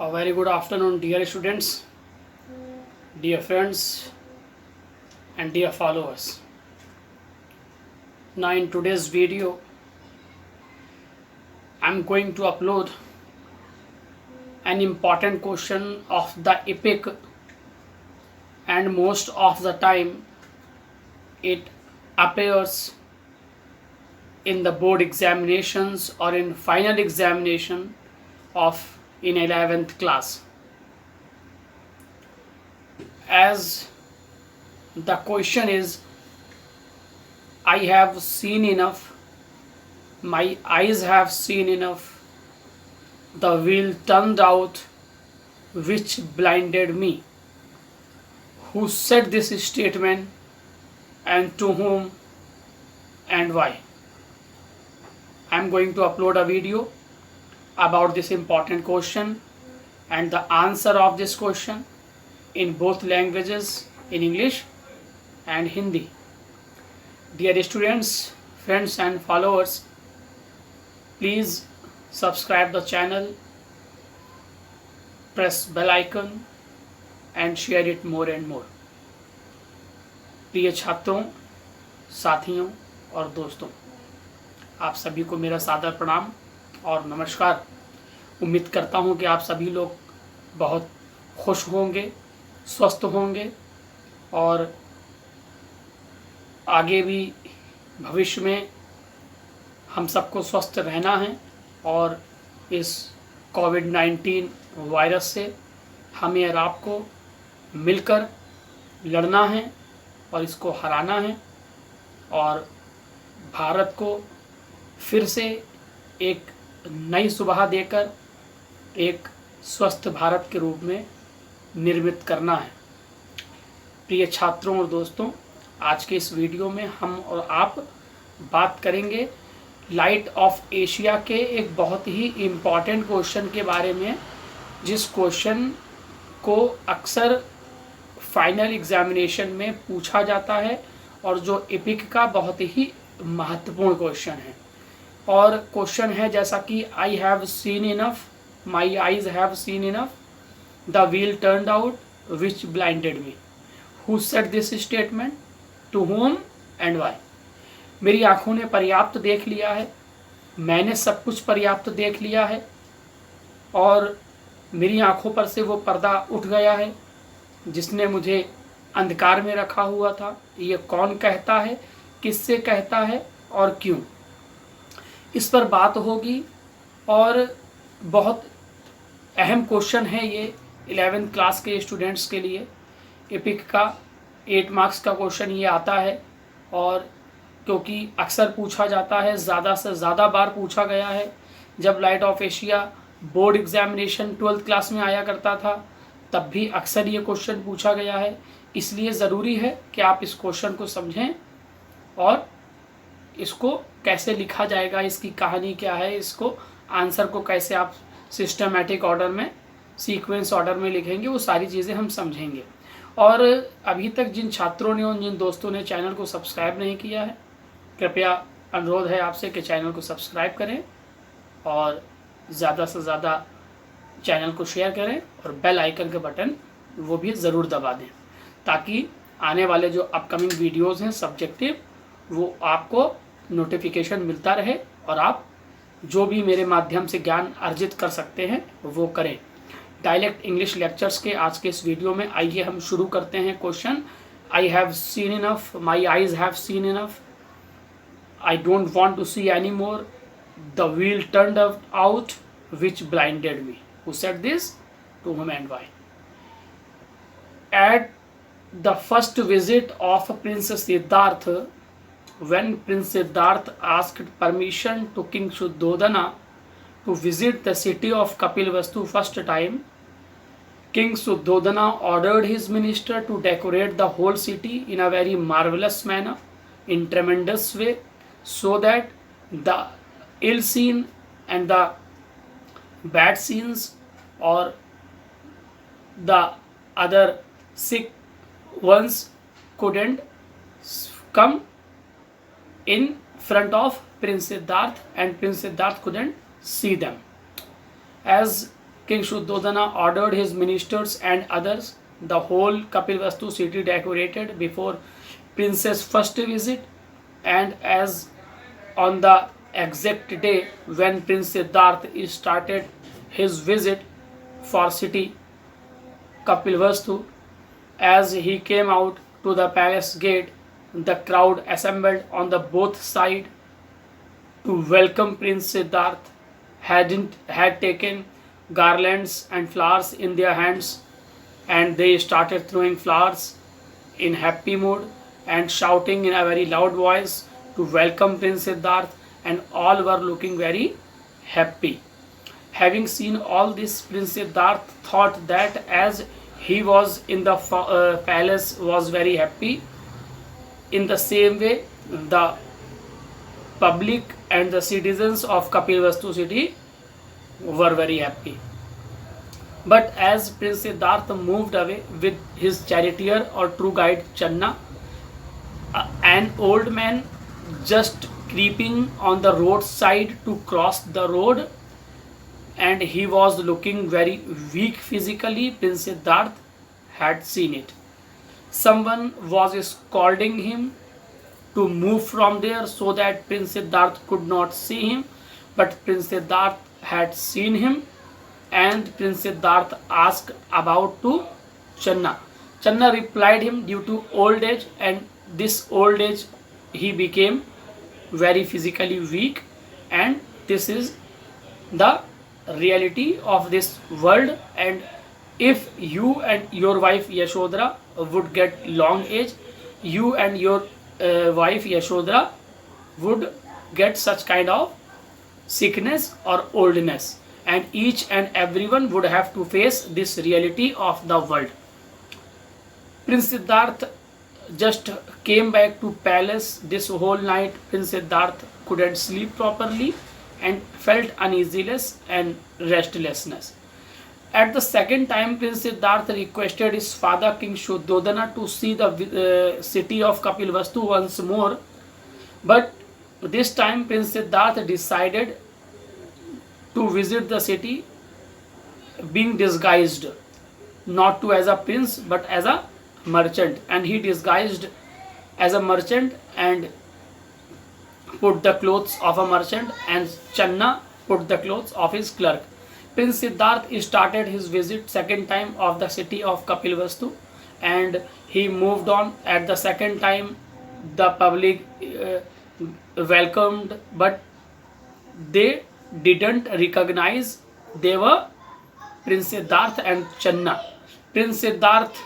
A very good afternoon, dear students, dear friends, and dear followers. Now, in today's video, I'm going to upload an important question of the epic, and most of the time, it appears in the board examinations or in final examination of in 11th class. As the question is, I have seen enough, my eyes have seen enough, the wheel turned out which blinded me. Who said this statement, and to whom and why? I am going to upload a video about this important question and the answer of this question in both languages, in English and Hindi. Dear students, friends and followers, please subscribe the channel, press bell icon and share it more and more. प्रिय छात्रों, साथियों और दोस्तों, आप सभी को मेरा सादर प्रणाम और नमस्कार। उम्मीद करता हूं कि आप सभी लोग बहुत खुश होंगे, स्वस्थ होंगे और आगे भी भविष्य में हम सबको स्वस्थ रहना है और इस कोविड-19 वायरस से हमें और आपको मिलकर लड़ना है और इसको हराना है और भारत को फिर से एक नई सुबह देकर एक स्वस्थ भारत के रूप में निर्मित करना है। प्रिय छात्रों और दोस्तों, आज के इस वीडियो में हम और आप बात करेंगे लाइट ऑफ एशिया के एक बहुत ही इम्पॉर्टेंट क्वेश्चन के बारे में, जिस क्वेश्चन को अक्सर फाइनल एग्जामिनेशन में पूछा जाता है और जो एपिक का बहुत ही महत्वपूर्ण क्वेश्चन है। और क्वेश्चन है जैसा कि I have seen enough, my eyes have seen enough, the wheel turned out which blinded me. Who said this statement, to whom and why. मेरी आंखों ने पर्याप्त देख लिया है, मैंने सब कुछ पर्याप्त देख लिया है और मेरी आंखों पर से वो पर्दा उठ गया है जिसने मुझे अंधकार में रखा हुआ था। ये कौन कहता है, किससे कहता है और क्यों, इस पर बात होगी। और बहुत अहम क्वेश्चन है ये 11th क्लास के स्टूडेंट्स के लिए। एपिक का 8 मार्क्स का क्वेश्चन ये आता है और क्योंकि अक्सर पूछा जाता है, ज़्यादा से ज़्यादा बार पूछा गया है। जब light of Asia board examination 12th class में आया करता था तब भी अक्सर ये क्वेश्चन पूछा गया है। इसलिए ज़रूरी है कि आप इस क्वेश्चन को समझें और इसको कैसे लिखा जाएगा, इसकी कहानी क्या है, इसको आंसर को कैसे आप सिस्टमेटिक ऑर्डर में, सीक्वेंस ऑर्डर में लिखेंगे, वो सारी चीज़ें हम समझेंगे। और अभी तक जिन छात्रों ने और जिन दोस्तों ने चैनल को सब्सक्राइब नहीं किया है, कृपया अनुरोध है आपसे कि चैनल को सब्सक्राइब करें और ज़्यादा से ज़्यादा चैनल को शेयर करें और बेल आइकन के बटन वो भी ज़रूर दबा दें, ताकि आने वाले जो अपकमिंग वीडियोज़ हैं सब्जेक्टिव, वो आपको नोटिफिकेशन मिलता रहे और आप जो भी मेरे माध्यम से ज्ञान अर्जित कर सकते हैं वो करें। डायलेक्ट इंग्लिश लेक्चर्स के आज के इस वीडियो में आइए हम शुरू करते हैं। Question, I have seen enough, my eyes have seen enough, I don't want to see any more, the wheel turned out which blinded me. Who said this, to whom and why? At the first visit of Prince Siddhartha, when Prince Siddhartha asked permission to King Shuddhodana to visit the city of Kapilvastu first time, King Shuddhodana ordered his minister to decorate the whole city in a very marvelous manner, in tremendous way, so that the ill scene and the bad scenes or the other sick ones couldn't come in front of Prince Siddharth and Prince Siddharth couldn't see them. As King Shuddhodana ordered his ministers and others the whole Kapilvastu city decorated before Prince's first visit, and as on the exact day when Prince Siddhartha started his visit for city Kapilvastu, as he came out to the palace gate, the crowd assembled on the both sides to welcome Prince Siddharth had taken garlands and flowers in their hands, and they started throwing flowers in happy mood and shouting in a very loud voice to welcome Prince Siddharth, and all were looking very happy. Having seen all this, Prince Siddharth thought that as he was in the palace was very happy, in the same way the public and the citizens of Kapilvastu city were very happy. But as Prince Siddhartha moved away with his charioteer or true guide Channa, an old man just creeping on the roadside to cross the road, and he was looking very weak physically, Prince Siddhartha had seen it. Someone was scolding him to move from there so that Prince Siddhartha could not see him, but Prince Siddhartha had seen him, and Prince Siddhartha asked about to Channa. Channa replied him due to old age, and this old age he became very physically weak, and this is the reality of this world. And if you and your wife Yashodhara would get long age, you and your wife Yashodhara would get such kind of sickness or oldness, and each and everyone would have to face this reality of the world. Prince Siddhartha just came back to palace. This whole night Prince Siddhartha couldn't sleep properly and felt uneasiness and restlessness. At the second time, Prince Siddhartha requested his father King Shuddhodana to see the city of Kapilvastu once more, but this time Prince Siddhartha decided to visit the city being disguised, not to as a prince but as a merchant, and he disguised as a merchant and put the clothes of a merchant, and Channa put the clothes of his clerk. Prince Siddhartha started his visit second time of the city of Kapilvastu, and he moved on. At the second time the public welcomed, but they didn't recognize they were Prince Siddhartha and Channa. Prince Siddhartha,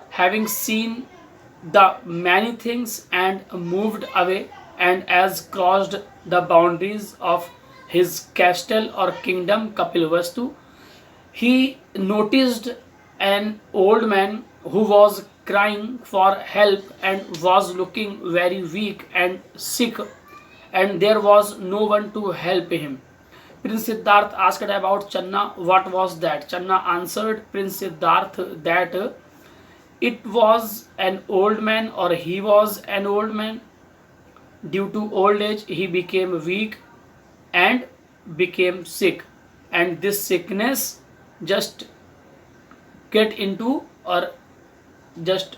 having seen the many things and moved away, and as crossed the boundaries of his castle or kingdom Kapilvastu, he noticed an old man who was crying for help and was looking very weak and sick, and there was no one to help him. Prince Siddhartha asked about Channa what was that. Channa answered Prince Siddhartha that it was an old man, or he was an old man. Due to old age he became weak and became sick, and this sickness just get into, or just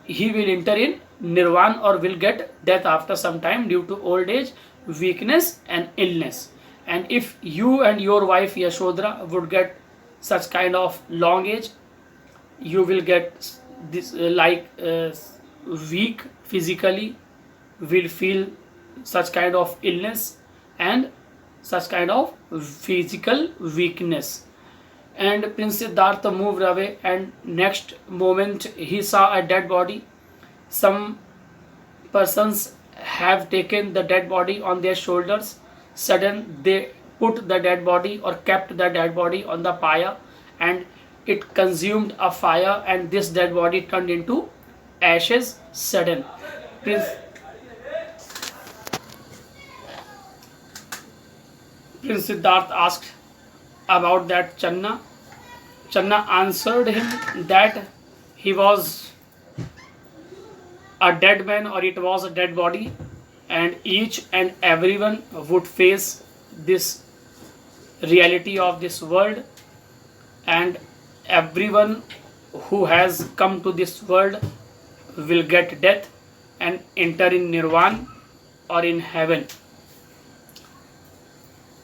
he will enter in nirvana or will get death after some time due to old age, weakness and illness. And if you and your wife Yashodhara would get such kind of long age, you will get this weak physically, will feel such kind of illness and such kind of physical weakness. And Prince Siddhartha moved away, and next moment he saw a dead body. Some persons have taken the dead body on their shoulders. Sudden they put the dead body or kept the dead body on the pyre, and it consumed a fire, and this dead body turned into ashes sudden. Prince Siddhartha asked about that Channa. Channa answered him that he was a dead man, or it was a dead body, and each and everyone would face this reality of this world. and everyone who has come to this world will get death and enter in nirvana or in heaven.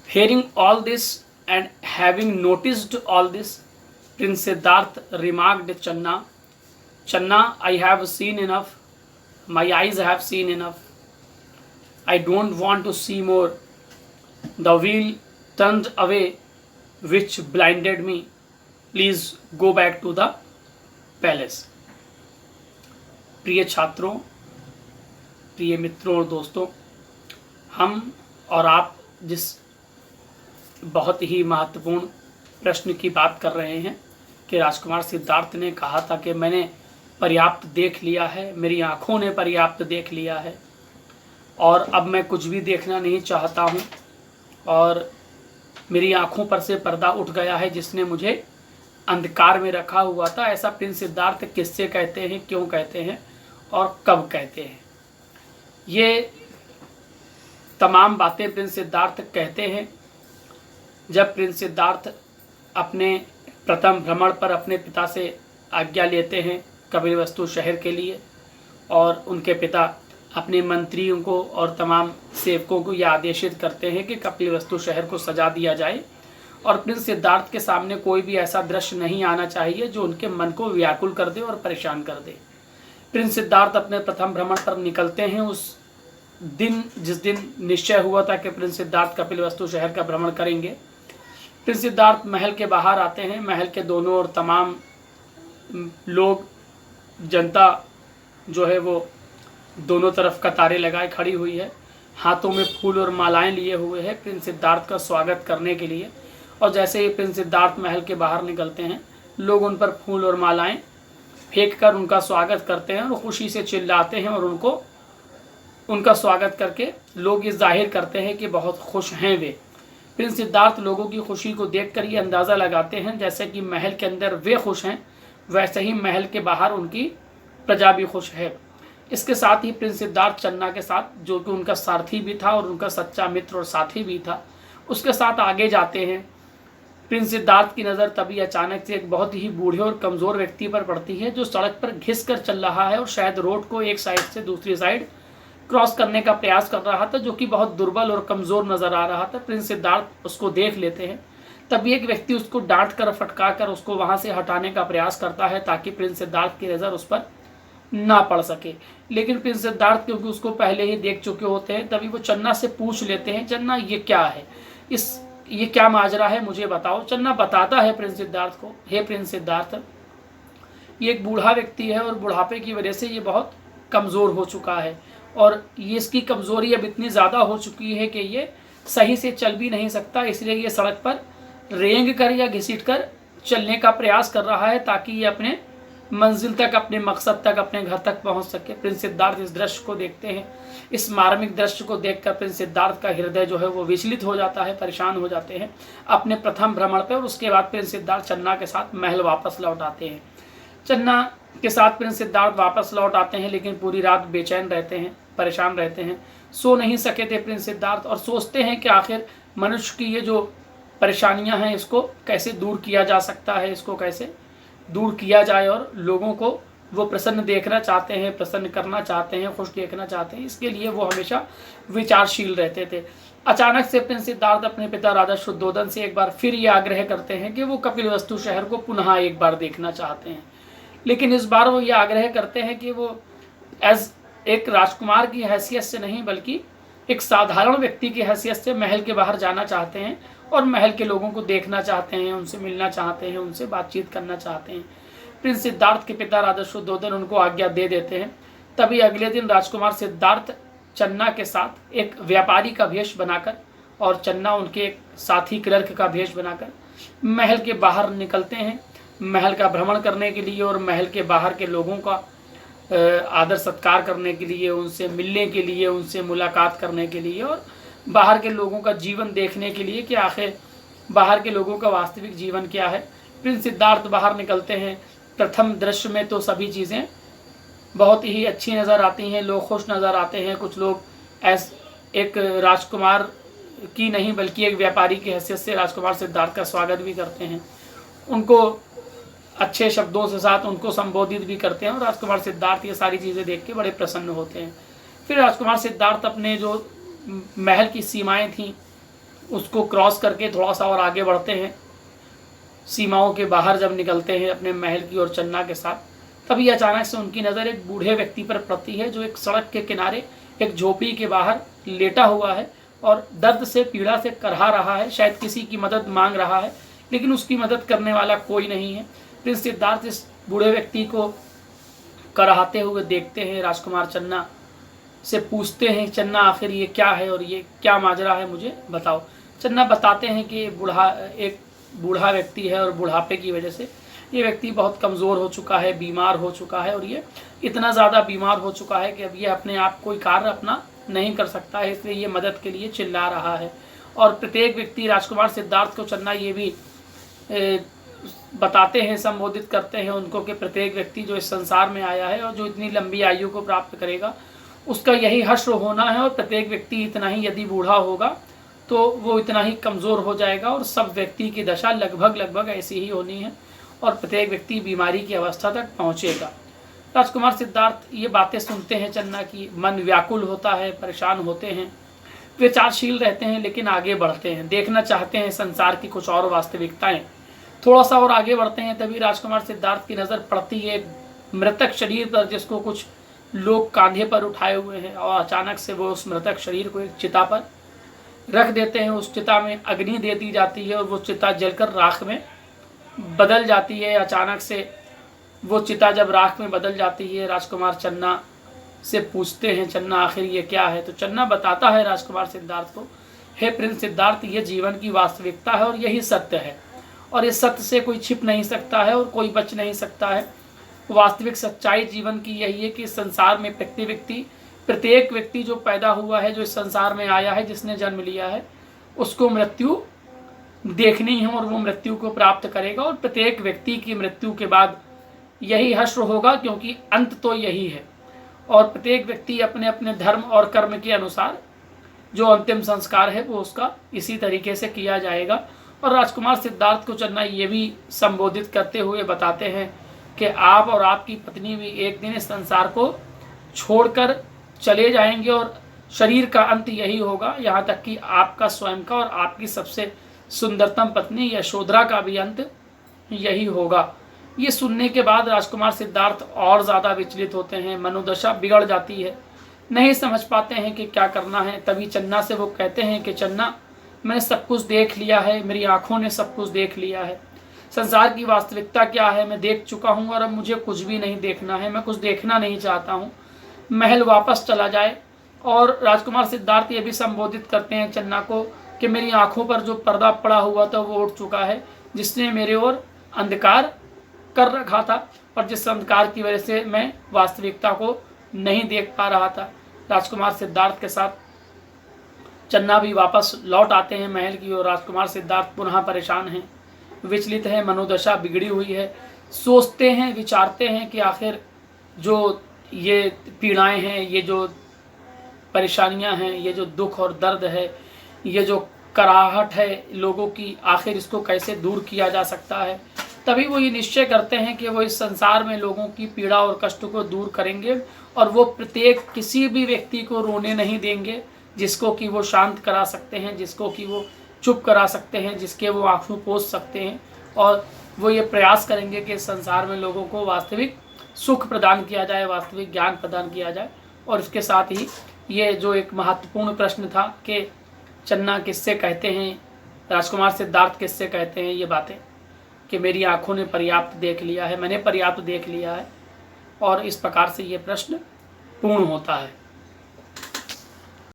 Hearing all this and having noticed all this, Prince Siddharth remarked, Channa, I have seen enough. My eyes have seen enough. I don't want to see more. The wheel turned away which blinded me. Please go back to the palace. प्रिय छात्रों, प्रिय मित्रों और दोस्तों, हम और आप जिस बहुत ही महत्वपूर्ण प्रश्न की बात कर रहे हैं कि राजकुमार सिद्धार्थ ने कहा था कि मैंने पर्याप्त देख लिया है, मेरी आँखों ने पर्याप्त देख लिया है और अब मैं कुछ भी देखना नहीं चाहता हूँ और मेरी आँखों पर से पर्दा उठ गया है जिसने मुझे अंधकार में रखा हुआ था। ऐसा प्रिंस सिद्धार्थ किससे कहते हैं, क्यों कहते हैं और कब कहते हैं? ये तमाम बातें प्रिंस सिद्धार्थ कहते हैं जब प्रिंस सिद्धार्थ अपने प्रथम भ्रमण पर अपने पिता से आज्ञा लेते हैं कपिलवस्तु शहर के लिए, और उनके पिता अपने मंत्रियों को और तमाम सेवकों को यह आदेशित करते हैं कि कपिलवस्तु शहर को सजा दिया जाए और प्रिंस सिद्धार्थ के सामने कोई भी ऐसा दृश्य नहीं आना चाहिए जो उनके मन को व्याकुल कर दे और परेशान कर दे। प्रिंस सिद्धार्थ अपने प्रथम भ्रमण पर निकलते हैं उस दिन जिस दिन निश्चय हुआ था कि प्रिंस सिद्धार्थ कपिलवस्तु शहर का भ्रमण करेंगे। प्रिंस सिद्धार्थ महल के बाहर आते हैं। महल के दोनों ओर तमाम लोग, जनता जो है वो दोनों तरफ कतारें लगाए खड़ी हुई है, हाथों में फूल और मालाएं लिए हुए हैं प्रिंस सिद्धार्थ का स्वागत करने के लिए। और जैसे ही प्रिंस सिद्धार्थ महल के बाहर निकलते हैं, लोग उन पर फूल और मालाएं फेंक कर उनका स्वागत करते हैं और खुशी से चिल्लाते हैं और उनका स्वागत करके लोग ये जाहिर करते हैं कि बहुत खुश हैं वे। प्रिंस सिद्धार्थ लोगों की खुशी को देखकर ये अंदाज़ा लगाते हैं जैसे कि महल के अंदर वे खुश हैं, वैसे ही महल के बाहर उनकी प्रजा भी खुश है। इसके साथ ही प्रिंस सिद्धार्थ चन्ना के साथ, जो कि उनका सारथी भी था और उनका सच्चा मित्र और साथी भी था, उसके साथ आगे जाते हैं। प्रिंस सिद्धार्थ की नज़र तभी अचानक से एक बहुत ही बूढ़े और कमज़ोर व्यक्ति पर पड़ती है जो सड़क पर घिस कर चल रहा है और शायद रोड को एक साइड से दूसरी साइड क्रॉस करने का प्रयास कर रहा था, जो कि बहुत दुर्बल और कमज़ोर नज़र आ रहा था। प्रिंस सिद्धार्थ उसको देख लेते हैं। तभी एक व्यक्ति उसको डांट कर फटका कर उसको वहाँ से हटाने का प्रयास करता है ताकि प्रिंस सिद्धार्थ की नज़र उस पर ना पड़ सके। लेकिन प्रिंस सिद्धार्थ क्योंकि उसको पहले ही देख चुके होते हैं, तभी वो चन्ना से पूछ लेते हैं, चन्ना ये क्या है, ये क्या माजरा है, मुझे बताओ। चन्ना बताता है प्रिंस सिद्धार्थ को, हे प्रिंस सिद्धार्थ, ये एक बूढ़ा व्यक्ति है और बुढ़ापे की वजह से ये बहुत कमज़ोर हो चुका है और ये इसकी कमज़ोरी अब इतनी ज़्यादा हो चुकी है कि ये सही से चल भी नहीं सकता, इसलिए ये सड़क पर रेंग कर या घसीट कर चलने का प्रयास कर रहा है ताकि ये अपने मंजिल तक, अपने मकसद तक, अपने घर तक पहुंच सके। प्रिंस सिद्धार्थ इस दृश्य को देखते हैं। इस मार्मिक दृश्य को देखकर प्रिंस सिद्धार्थ का हृदय जो है वो विचलित हो जाता है, परेशान हो जाते हैं अपने प्रथम भ्रमण पर। और उसके बाद प्रिंस सिद्धार्थ चन्ना के साथ महल वापस लौट आते हैं। चन्ना के साथ प्रिंस सिद्धार्थ वापस लौट आते हैं, लेकिन पूरी रात बेचैन रहते हैं, परेशान रहते हैं, सो नहीं सके थे प्रिंस सिद्धार्थ और सोचते हैं कि आखिर मनुष्य की ये जो परेशानियां हैं इसको कैसे दूर किया जा सकता है, इसको कैसे दूर किया जाए और लोगों को वो प्रसन्न देखना चाहते हैं, प्रसन्न करना चाहते हैं, खुश देखना चाहते हैं। इसके लिए वो हमेशा विचारशील रहते थे। अचानक से प्रिंस सिद्धार्थ अपने पिता राजा शुद्धोधन से एक बार फिर ये आग्रह करते हैं कि वो कपिलवस्तु शहर को पुनः एक बार देखना चाहते हैं। लेकिन इस बार वो ये आग्रह करते हैं कि वो एज एक राजकुमार की हैसियत से नहीं बल्कि एक साधारण व्यक्ति की हैसियत से महल के बाहर जाना चाहते हैं और महल के लोगों को देखना चाहते हैं, उनसे मिलना चाहते हैं, उनसे बातचीत करना चाहते हैं। प्रिंस सिद्धार्थ के पिता राजा शुद्धोधन उनको आज्ञा दे देते हैं। तभी अगले दिन राजकुमार सिद्धार्थ चन्ना के साथ एक व्यापारी का भेष बनाकर और चन्ना उनके एक साथी क्लर्क का भेष बनाकर महल के बाहर निकलते हैं, महल का भ्रमण करने के लिए और महल के बाहर के लोगों का आदर सत्कार करने के लिए, उनसे मिलने के लिए, उनसे मुलाकात करने के लिए और बाहर के लोगों का जीवन देखने के लिए कि आखिर बाहर के लोगों का वास्तविक जीवन क्या है। प्रिंस सिद्धार्थ बाहर निकलते हैं। प्रथम दृश्य में तो सभी चीज़ें बहुत ही अच्छी नज़र आती हैं, लोग खुश नज़र आते हैं। कुछ लोग एक राजकुमार की नहीं बल्कि एक व्यापारी की हैसियत से राजकुमार सिद्धार्थ का स्वागत भी करते हैं उनको अच्छे शब्दों से साथ उनको संबोधित भी करते हैं और राजकुमार सिद्धार्थ ये सारी चीज़ें देख के बड़े प्रसन्न होते हैं। फिर राजकुमार सिद्धार्थ अपने जो महल की सीमाएं थीं उसको क्रॉस करके थोड़ा सा और आगे बढ़ते हैं। सीमाओं के बाहर जब निकलते हैं अपने महल की ओर चन्ना के साथ, तभी अचानक से उनकी नज़र एक बूढ़े व्यक्ति पर पड़ती है जो एक सड़क के किनारे एक झोपड़ी के बाहर लेटा हुआ है और दर्द से पीड़ा से करहा रहा है, शायद किसी की मदद मांग रहा है, लेकिन उसकी मदद करने वाला कोई नहीं है। प्रिंस सिद्धार्थ इस बूढ़े व्यक्ति को कराहते हुए देखते हैं। राजकुमार चन्ना से पूछते हैं, चन्ना आखिर ये क्या है और ये क्या माजरा है, मुझे बताओ। चन्ना बताते हैं कि एक बूढ़ा व्यक्ति है और बुढ़ापे की वजह से ये व्यक्ति बहुत कमज़ोर हो चुका है, बीमार हो चुका है और ये इतना ज़्यादा बीमार हो चुका है कि अब ये अपने आप कोई कार्य अपना नहीं कर सकता है, इसलिए ये मदद के लिए चिल्ला रहा है। और प्रत्येक व्यक्ति राजकुमार सिद्धार्थ को चन्ना ये भी बताते हैं, संबोधित करते हैं उनको कि प्रत्येक व्यक्ति जो इस संसार में आया है और जो इतनी लंबी आयु को प्राप्त करेगा उसका यही हश्र होना है, और प्रत्येक व्यक्ति इतना ही यदि बूढ़ा होगा तो वो इतना ही कमज़ोर हो जाएगा और सब व्यक्ति की दशा लगभग ऐसी ही होनी है और प्रत्येक व्यक्ति बीमारी की अवस्था तक पहुँचेगा। राजकुमार सिद्धार्थ ये बातें सुनते हैं चन्ना की, मन व्याकुल होता है, परेशान होते हैं, विचारशील रहते हैं लेकिन आगे बढ़ते हैं, देखना चाहते हैं संसार की कुछ और वास्तविकताएं। थोड़ा सा और आगे बढ़ते हैं तभी राजकुमार सिद्धार्थ की नज़र पड़ती है मृतक शरीर पर जिसको कुछ लोग कांधे पर उठाए हुए हैं और अचानक से वो उस मृतक शरीर को एक चिता पर रख देते हैं। उस चिता में अग्नि दे दी जाती है और वो चिता जलकर राख में बदल जाती है। अचानक से वो चिता जब राख में बदल जाती है, राजकुमार चन्ना से पूछते हैं, चन्ना आखिर ये क्या है? तो चन्ना बताता है राजकुमार सिद्धार्थ को, हे प्रिंस सिद्धार्थ, ये जीवन की वास्तविकता है और यही सत्य है और इस सत्य से कोई छिप नहीं सकता है और कोई बच नहीं सकता है। वास्तविक सच्चाई जीवन की यही है कि इस संसार में प्रत्येक व्यक्ति जो पैदा हुआ है, जो इस संसार में आया है, जिसने जन्म लिया है, उसको मृत्यु देखनी है और वो मृत्यु को प्राप्त करेगा और प्रत्येक व्यक्ति की मृत्यु के बाद यही हश्र होगा, क्योंकि अंत तो यही है और प्रत्येक व्यक्ति अपने अपने धर्म और कर्म के अनुसार जो अंतिम संस्कार है वो उसका इसी तरीके से किया जाएगा। और राजकुमार सिद्धार्थ को चन्ना ये भी संबोधित करते हुए बताते हैं कि आप और आपकी पत्नी भी एक दिन इस संसार को छोड़कर चले जाएंगे और शरीर का अंत यही होगा, यहाँ तक कि आपका स्वयं का और आपकी सबसे सुंदरतम पत्नी यशोधरा का भी अंत यही होगा। ये सुनने के बाद राजकुमार सिद्धार्थ और ज़्यादा विचलित होते हैं, मनोदशा बिगड़ जाती है, नहीं समझ पाते हैं कि क्या करना है। तभी चन्ना से वो कहते हैं कि चन्ना, मैंने सब कुछ देख लिया है, मेरी आँखों ने सब कुछ देख लिया है, संसार की वास्तविकता क्या है मैं देख चुका हूँ और अब मुझे कुछ भी नहीं देखना है, मैं कुछ देखना नहीं चाहता हूँ, महल वापस चला जाए। और राजकुमार सिद्धार्थ ये भी संबोधित करते हैं चन्ना को कि मेरी आँखों पर जो पर्दा पड़ा हुआ था वो उठ चुका है, जिसने मेरे ओर अंधकार कर रखा था और जिस अंधकार की वजह से मैं वास्तविकता को नहीं देख पा रहा था। राजकुमार सिद्धार्थ के साथ चन्ना भी वापस लौट आते हैं महल की और राजकुमार सिद्धार्थ पुनः परेशान हैं, विचलित हैं, मनोदशा बिगड़ी हुई है, सोचते हैं, विचारते हैं कि आखिर जो ये पीड़ाएं हैं, ये जो परेशानियां हैं, ये जो दुख और दर्द है, ये जो कराहट है लोगों की, आखिर इसको कैसे दूर किया जा सकता है। तभी वो ये निश्चय करते हैं कि वो इस संसार में लोगों की पीड़ा और कष्ट को दूर करेंगे और वो प्रत्येक किसी भी व्यक्ति को रोने नहीं देंगे जिसको कि वो शांत करा सकते हैं, जिसको कि वो चुप करा सकते हैं, जिसके वो आंसू पोंछ सकते हैं। और वो ये प्रयास करेंगे कि संसार में लोगों को वास्तविक सुख प्रदान किया जाए, वास्तविक ज्ञान प्रदान किया जाए। और इसके साथ ही ये जो एक महत्वपूर्ण प्रश्न था कि चन्ना किससे कहते हैं, राजकुमार सिद्धार्थ किससे कहते हैं ये बातें, कि मेरी आँखों ने पर्याप्त देख लिया है, मैंने पर्याप्त देख लिया है, और इस प्रकार से ये प्रश्न पूर्ण होता है।